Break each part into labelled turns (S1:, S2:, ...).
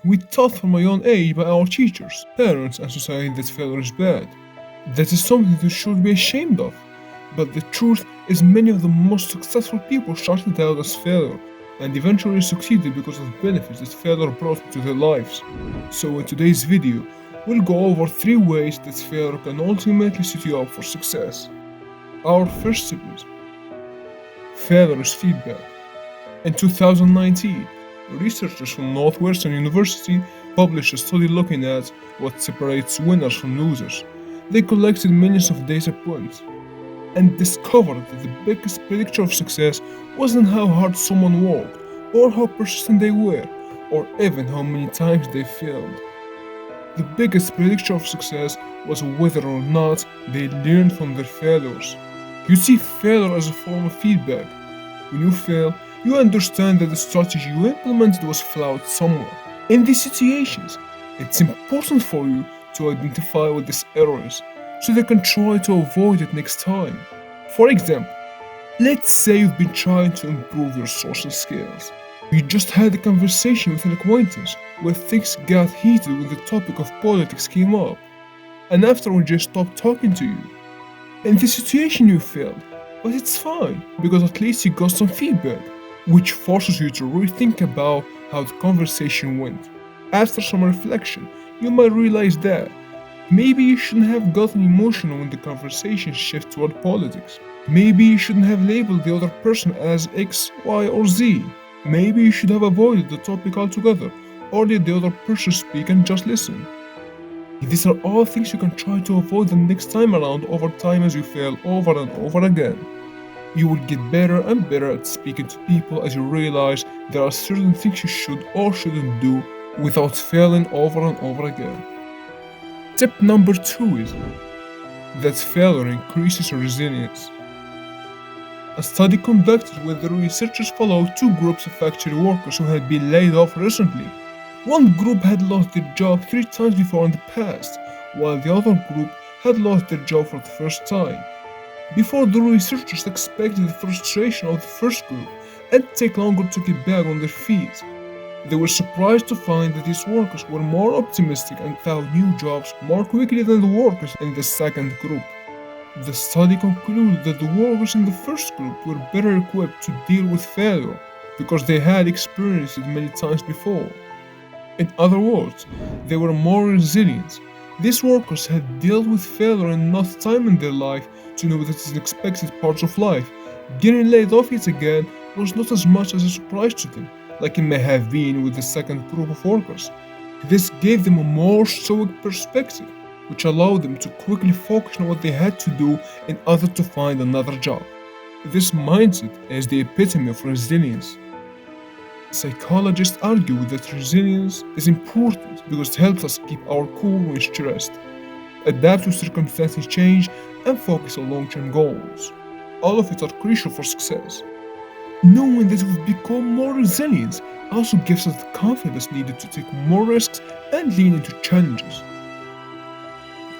S1: We taught from a young age by our teachers, parents, and society that failure is bad. That is something you should be ashamed of. But the truth is, many of the most successful people started out as failure and eventually succeeded because of benefits that failure brought into their lives. So, in today's video, we'll go over 3 ways that failure can ultimately set you up for success. Our first step is failure is feedback. In 2019, researchers from Northwestern University published a study looking at what separates winners from losers. They collected millions of data points and discovered that the biggest predictor of success wasn't how hard someone worked, or how persistent they were, or even how many times they failed. The biggest predictor of success was whether or not they learned from their failures. You see failure as a form of feedback. When you fail, you understand that the strategy you implemented was flawed somewhere. In these situations, it's important for you to identify what this error is so they can try to avoid it next time. For example, let's say you've been trying to improve your social skills. You just had a conversation with an acquaintance where things got heated when the topic of politics came up, and afterward just stopped talking to you. In this situation you failed, but it's fine because at least you got some feedback, which forces you to rethink about how the conversation went. After some reflection, you might realize that maybe you shouldn't have gotten emotional when the conversation shifted toward politics. Maybe you shouldn't have labeled the other person as X, Y, or Z. Maybe you should have avoided the topic altogether, or let the other person speak and just listen. These are all things you can try to avoid the next time around over time as you fail over and over again. You will get better and better at speaking to people as you realize there are certain things you should or shouldn't do without failing over and over again. Tip number 2 is that failure increases your resilience. A study conducted where the researchers followed 2 groups of factory workers who had been laid off recently. One group had lost their job 3 times before in the past, while the other group had lost their job for the first time. Before, the researchers expected the frustration of the first group and take longer to get back on their feet. They were surprised to find that these workers were more optimistic and found new jobs more quickly than the workers in the second group. The study concluded that the workers in the first group were better equipped to deal with failure because they had experienced it many times before. In other words, they were more resilient. These workers had dealt with failure enough time in their life to know that it's an expected part of life. Getting laid off yet again was not as much as a surprise to them, like it may have been with the second group of workers. This gave them a more stoic perspective, which allowed them to quickly focus on what they had to do in order to find another job. This mindset is the epitome of resilience. Psychologists argue that resilience is important because it helps us keep our cool when stressed, adapt to circumstances change, and focus on long-term goals. All of it are crucial for success. Knowing that we've become more resilient also gives us the confidence needed to take more risks and lean into challenges.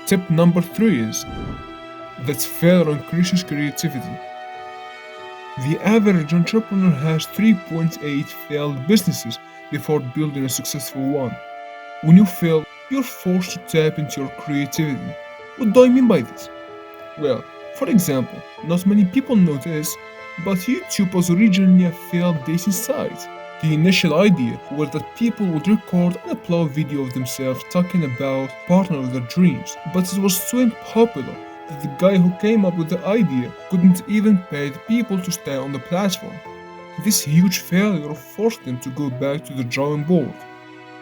S1: Tip number 3 is that failure increases creativity. The average entrepreneur has 3.8 failed businesses before building a successful one. When you fail, you're forced to tap into your creativity. What do I mean by this? Well, for example, not many people know this, but YouTube was originally a failed dating site. The initial idea was that people would record and upload video of themselves talking about partner of their dreams, but it was so unpopular that the guy who came up with the idea couldn't even pay the people to stay on the platform. This huge failure forced them to go back to the drawing board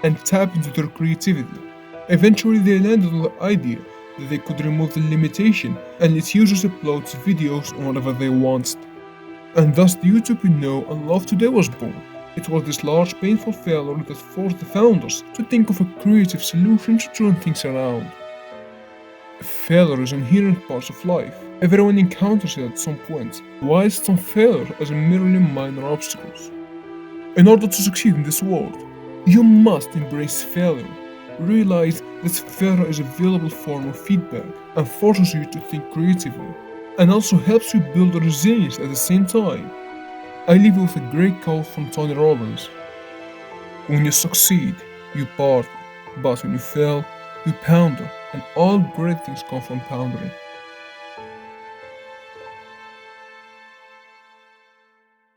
S1: and tap into their creativity. Eventually they landed on the idea that they could remove the limitation and let users upload videos whenever they wanted. And thus the YouTube we know and love today was born. It was this large painful failure that forced the founders to think of a creative solution to turn things around. Failure is an inherent part of life. Everyone encounters it at some point, while some failure as merely minor obstacles. In order to succeed in this world, you must embrace failure. Realize that failure is a valuable form of feedback and forces you to think creatively, and also helps you build resilience at the same time. I leave you with a great quote from Tony Robbins. When you succeed, you party, but when you fail, you ponder, and all great things come from pondering.